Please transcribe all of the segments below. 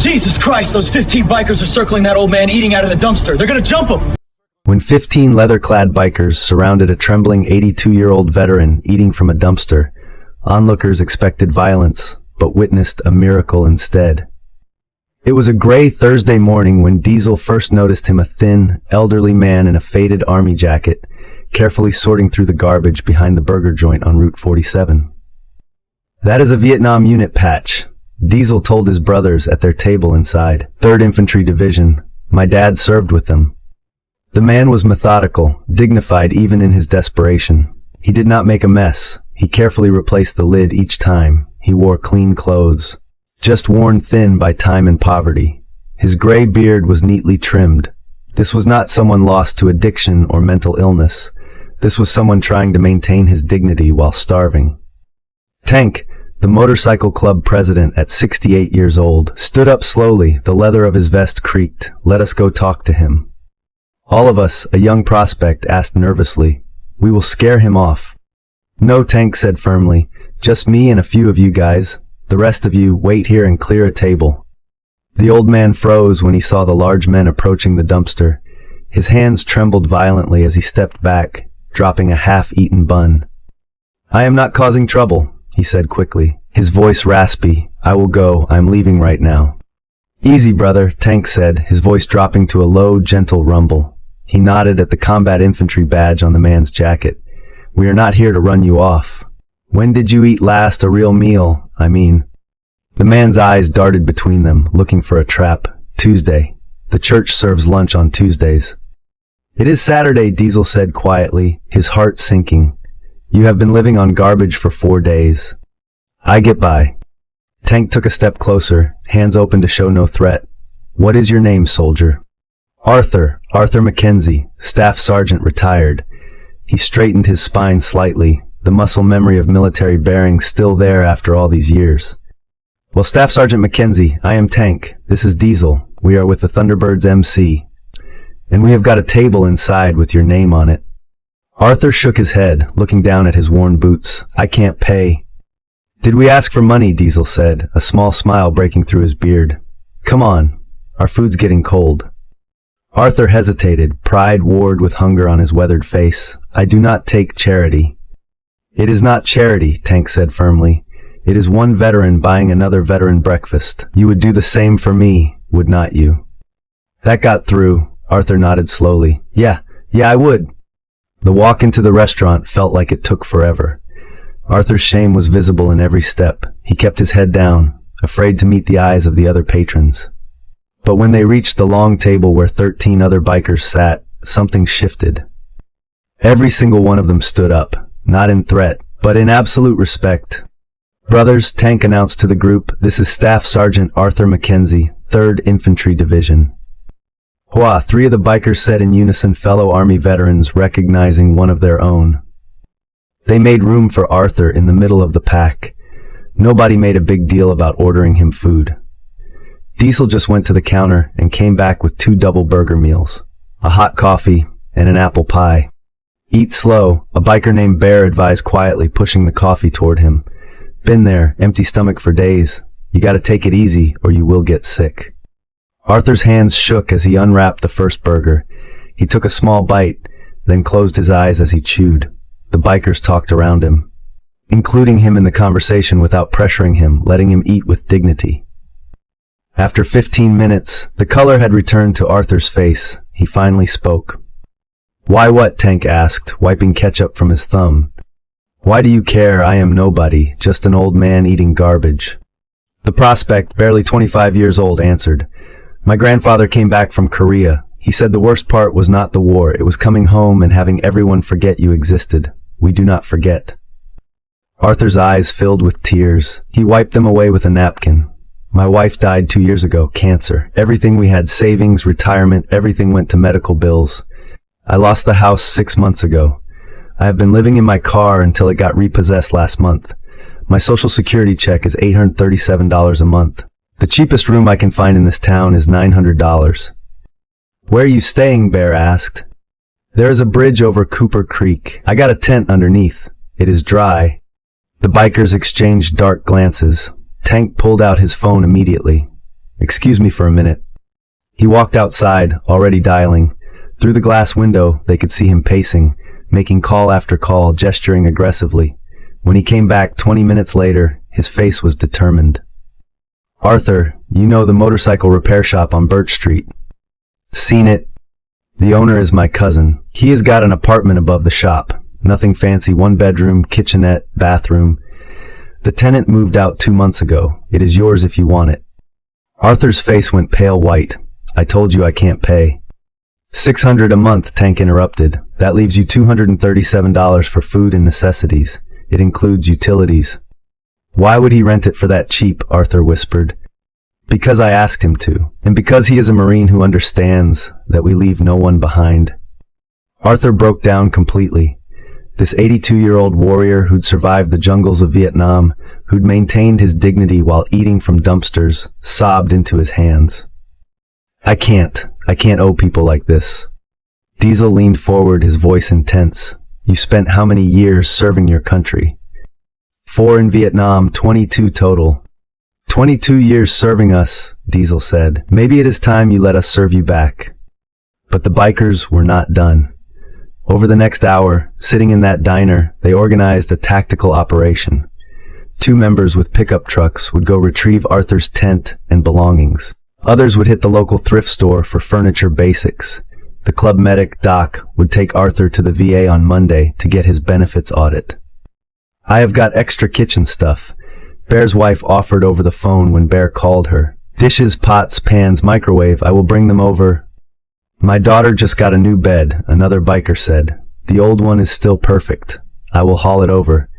Jesus Christ, those 15 bikers are circling that old man eating out of the dumpster. They're gonna jump him! When 15 leather-clad bikers surrounded a trembling 82-year-old veteran eating from a dumpster, onlookers expected violence, but witnessed a miracle instead. It was a gray Thursday morning when Diesel first noticed him, a thin, elderly man in a faded army jacket, carefully sorting through the garbage behind the burger joint on Route 47. "That is a Vietnam unit patch," Diesel told his brothers at their table inside. "3rd Infantry Division. My dad served with them." The man was methodical, dignified even in his desperation. He did not make a mess. He carefully replaced the lid each time. He wore clean clothes, just worn thin by time and poverty. His gray beard was neatly trimmed. This was not someone lost to addiction or mental illness. This was someone trying to maintain his dignity while starving. Tank, the motorcycle club president at 68 years old, stood up slowly. The leather of his vest creaked. "Let us go talk to him." All of us, a young prospect asked nervously, "We will scare him off." "No," Tank said firmly. "Just me and a few of you guys. The rest of you, wait here and clear a table." The old man froze when he saw the large men approaching the dumpster. His hands trembled violently as he stepped back, dropping a half-eaten bun. "I am not causing trouble," he said quickly, his voice raspy. "I will go. I am leaving right now." "Easy, brother," Tank said, his voice dropping to a low, gentle rumble. He nodded at the combat infantry badge on the man's jacket. "We are not here to run you off. When did you eat last a real meal, I mean?" The man's eyes darted between them, looking for a trap. "Tuesday. The church serves lunch on Tuesdays." "It is Saturday," Diesel said quietly, his heart sinking. "You have been living on garbage for 4 days. I get by." Tank took a step closer, hands open to show no threat. "What is your name, soldier?" Arthur McKenzie, staff sergeant, retired." He straightened his spine slightly, the muscle memory of military bearings still there after all these years. "Well, Staff Sergeant McKenzie, I am Tank. This is Diesel. We are with the Thunderbirds MC. And we have got a table inside with your name on it." Arthur shook his head, looking down at his worn boots. "I can't pay." "Did we ask for money?" Diesel said, a small smile breaking through his beard. "Come on. Our food's getting cold." Arthur hesitated, pride warred with hunger on his weathered face. "I do not take charity." "It is not charity," Tank said firmly. "It is one veteran buying another veteran breakfast. You would do the same for me, would not you?" That got through. Arthur nodded slowly. Yeah, I would." The walk into the restaurant felt like it took forever. Arthur's shame was visible in every step. He kept his head down, afraid to meet the eyes of the other patrons. But when they reached the long table where 13 other bikers sat, something shifted. Every single one of them stood up, not in threat, but in absolute respect. "Brothers," Tank announced to the group, "this is Staff Sergeant Arthur McKenzie, 3rd Infantry Division." "Hua," 3 of the bikers said in unison, fellow Army veterans recognizing one of their own. They made room for Arthur in the middle of the pack. Nobody made a big deal about ordering him food. Diesel just went to the counter and came back with 2 double burger meals, a hot coffee, and an apple pie. "Eat slow," a biker named Bear advised quietly, pushing the coffee toward him. "Been there, empty stomach for days. You gotta take it easy or you will get sick." Arthur's hands shook as he unwrapped the first burger. He took a small bite, then closed his eyes as he chewed. The bikers talked around him, including him in the conversation without pressuring him, letting him eat with dignity. After 15 minutes, the color had returned to Arthur's face. He finally spoke. "Why what?" Tank asked, wiping ketchup from his thumb. "Why do you care? I am nobody, just an old man eating garbage." The prospect, barely 25 years old, answered, "My grandfather came back from Korea. He said the worst part was not the war, it was coming home and having everyone forget you existed. We do not forget." Arthur's eyes filled with tears. He wiped them away with a napkin. "My wife died 2 years ago, cancer. Everything we had, savings, retirement, everything went to medical bills. I lost the house 6 months ago. I have been living in my car until it got repossessed last month. My Social Security check is $837 a month. The cheapest room I can find in this town is $900. "Where are you staying?" Bear asked. "There is a bridge over Cooper Creek. I got a tent underneath. It is dry." The bikers exchanged dark glances. Tank pulled out his phone immediately. Excuse me for a minute. He walked outside, already dialing. Through the glass window, they could see him pacing, making call after call, gesturing aggressively. When he came back 20 minutes later, his face was determined. Arthur, you know the motorcycle repair shop on Birch Street. Seen it. The owner is my cousin. He has got an apartment above the shop. Nothing fancy, 1 bedroom, kitchenette, bathroom. The tenant moved out 2 months ago. It is yours if you want it. Arthur's face went pale white. I told you I can't pay. $600 a month, Tank interrupted. That leaves you $237 for food and necessities. It includes utilities. Why would he rent it for that cheap? Arthur whispered. Because I asked him to, and because he is a Marine who understands that we leave no one behind. Arthur broke down completely. This 82-year-old warrior who'd survived the jungles of Vietnam, who'd maintained his dignity while eating from dumpsters, sobbed into his hands. I can't owe people like this. Diesel leaned forward, his voice intense. You spent how many years serving your country? 4 in Vietnam, 22 total. 22 years serving us, Diesel said. Maybe it is time you let us serve you back. But the bikers were not done. Over the next hour, sitting in that diner, they organized a tactical operation. 2 members with pickup trucks would go retrieve Arthur's tent and belongings. Others would hit the local thrift store for furniture basics. The club medic, Doc, would take Arthur to the VA on Monday to get his benefits audit. I have got extra kitchen stuff, Bear's wife offered over the phone when Bear called her. Dishes, pots, pans, microwave, I will bring them over. My daughter just got a new bed, another biker said. The old one is still perfect. I will haul it over.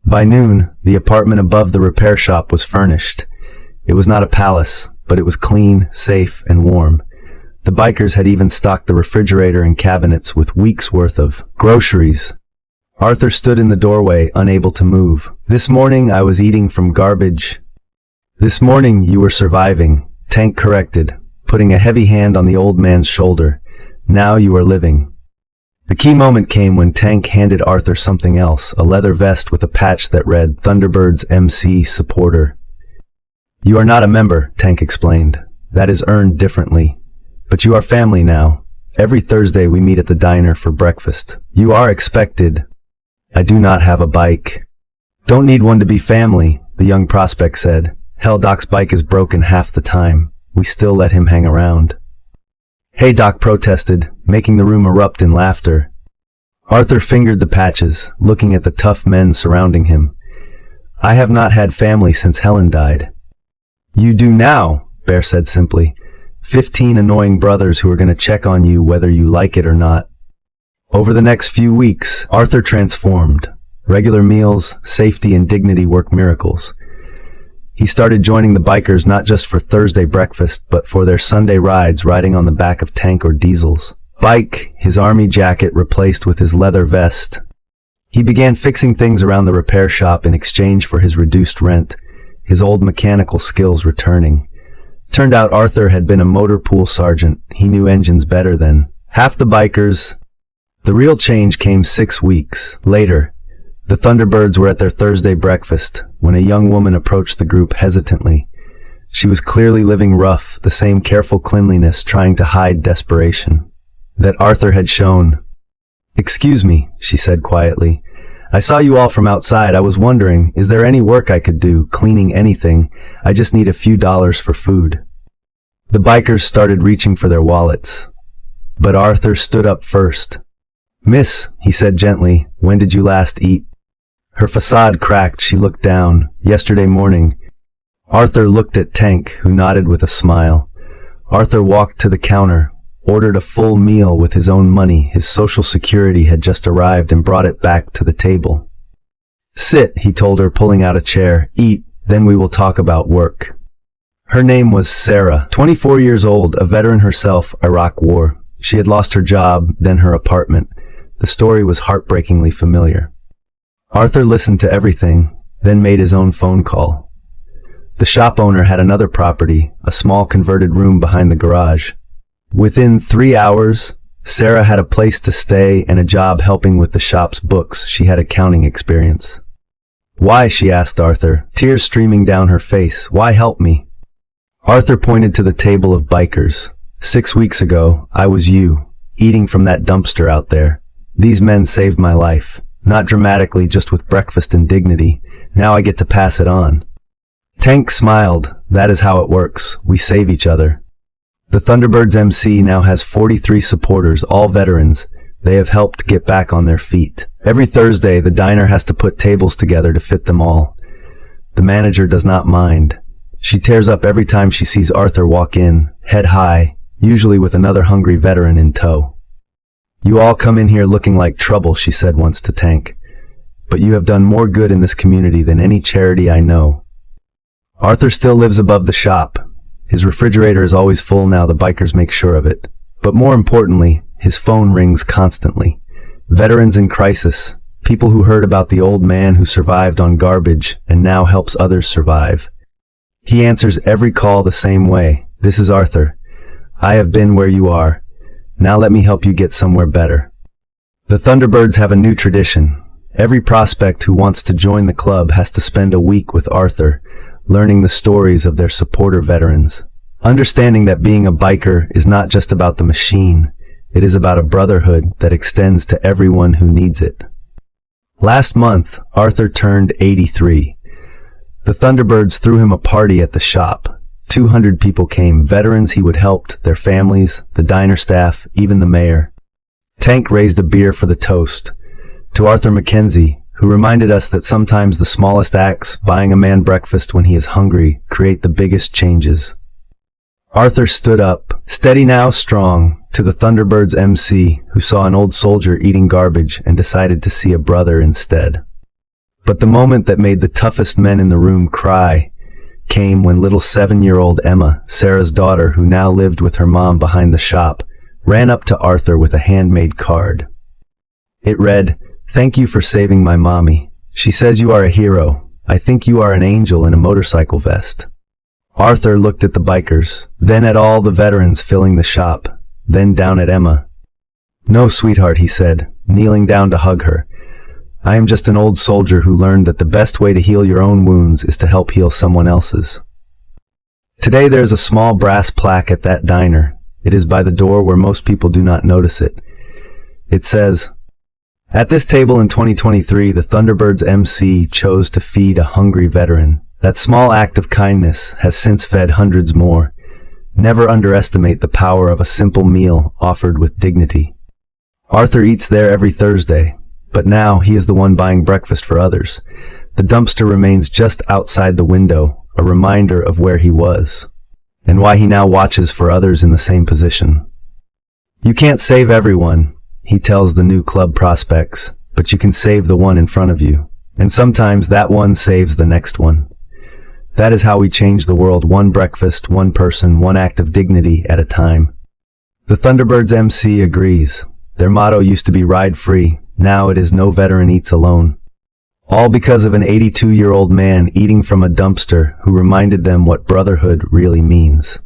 By noon, the apartment above the repair shop was furnished. It was not a palace, but it was clean, safe, and warm. The bikers had even stocked the refrigerator and cabinets with weeks' worth of groceries. Arthur stood in the doorway, unable to move. This morning I was eating from garbage. This morning you were surviving, Tank corrected, putting a heavy hand on the old man's shoulder. Now you are living. The key moment came when Tank handed Arthur something else, a leather vest with a patch that read Thunderbirds MC Supporter. You are not a member, Tank explained. That is earned differently. But you are family now. Every Thursday we meet at the diner for breakfast. You are expected. I do not have a bike. Don't need one to be family, the young prospect said. Hell, Doc's bike is broken half the time. We still let him hang around. Hey, Doc protested, making the room erupt in laughter. Arthur fingered the patches, looking at the tough men surrounding him. I have not had family since Helen died. You do now, Bear said simply. 15 annoying brothers who are going to check on you whether you like it or not. Over the next few weeks, Arthur transformed. Regular meals, safety, and dignity work miracles. He started joining the bikers not just for Thursday breakfast, but for their Sunday rides riding on the back of Tank or Diesels. Bike, his army jacket replaced with his leather vest. He began fixing things around the repair shop in exchange for his reduced rent, his old mechanical skills returning. Turned out Arthur had been a motor pool sergeant. He knew engines better than half the bikers. The real change came 6 weeks later. The Thunderbirds were at their Thursday breakfast when a young woman approached the group hesitantly. She was clearly living rough, the same careful cleanliness trying to hide desperation that Arthur had shown. Excuse me, she said quietly. I saw you all from outside. I was wondering, is there any work I could do, cleaning anything? I just need a few dollars for food. The bikers started reaching for their wallets. But Arthur stood up first. Miss, he said gently, when did you last eat? Her facade cracked. She looked down. Yesterday morning. Arthur looked at Tank, who nodded with a smile. Arthur walked to the counter, ordered a full meal with his own money. His Social Security had just arrived and brought it back to the table. Sit, he told her, pulling out a chair. Eat, then we will talk about work. Her name was Sarah, 24 years old, a veteran herself, Iraq War. She had lost her job, then her apartment. The story was heartbreakingly familiar. Arthur listened to everything, then made his own phone call. The shop owner had another property, a small converted room behind the garage. Within 3 hours, Sarah had a place to stay and a job helping with the shop's books. She had accounting experience. Why, she asked Arthur, tears streaming down her face. Why help me? Arthur pointed to the table of bikers. 6 weeks ago, I was you, eating from that dumpster out there. These men saved my life. Not dramatically, just with breakfast and dignity. Now I get to pass it on. Tank smiled. That is how it works. We save each other. The Thunderbirds MC now has 43 supporters, all veterans. They have helped get back on their feet. Every Thursday, the diner has to put tables together to fit them all. The manager does not mind. She tears up every time she sees Arthur walk in, head high, usually with another hungry veteran in tow. You all come in here looking like trouble, she said once to Tank. But you have done more good in this community than any charity I know. Arthur still lives above the shop. His refrigerator is always full now, the bikers make sure of it. But more importantly, his phone rings constantly. Veterans in crisis, people who heard about the old man who survived on garbage and now helps others survive. He answers every call the same way. This is Arthur. I have been where you are. Now let me help you get somewhere better. The Thunderbirds have a new tradition. Every prospect who wants to join the club has to spend a week with Arthur, learning the stories of their supporter veterans. Understanding that being a biker is not just about the machine, it is about a brotherhood that extends to everyone who needs it. Last month, Arthur turned 83. The Thunderbirds threw him a party at the shop. 200 people came, veterans he would helped, their families, the diner staff, even the mayor. Tank raised a beer for the toast. To Arthur McKenzie, who reminded us that sometimes the smallest acts, buying a man breakfast when he is hungry, create the biggest changes. Arthur stood up, steady now, strong, to the Thunderbirds MC, who saw an old soldier eating garbage and decided to see a brother instead. But the moment that made the toughest men in the room cry came when little 7-year-old Emma, Sarah's daughter, who now lived with her mom behind the shop, ran up to Arthur with a handmade card. It read, "Thank you for saving my mommy. She says you are a hero. I think you are an angel in a motorcycle vest." Arthur looked at the bikers, then at all the veterans filling the shop, then down at Emma. "No, sweetheart," he said, kneeling down to hug her. "I am just an old soldier who learned that the best way to heal your own wounds is to help heal someone else's." Today there is a small brass plaque at that diner. It is by the door where most people do not notice it. It says, "At this table in 2023, the Thunderbirds MC chose to feed a hungry veteran. That small act of kindness has since fed hundreds more. Never underestimate the power of a simple meal offered with dignity." Arthur eats there every Thursday, but now he is the one buying breakfast for others. The dumpster remains just outside the window, a reminder of where he was, and why he now watches for others in the same position. "You can't save everyone," he tells the new club prospects, "but you can save the one in front of you. And sometimes that one saves the next one." That is how we change the world, one breakfast, one person, one act of dignity at a time. The Thunderbirds MC agrees. Their motto used to be ride free. Now it is no veteran eats alone. All because of an 82-year-old man eating from a dumpster who reminded them what brotherhood really means.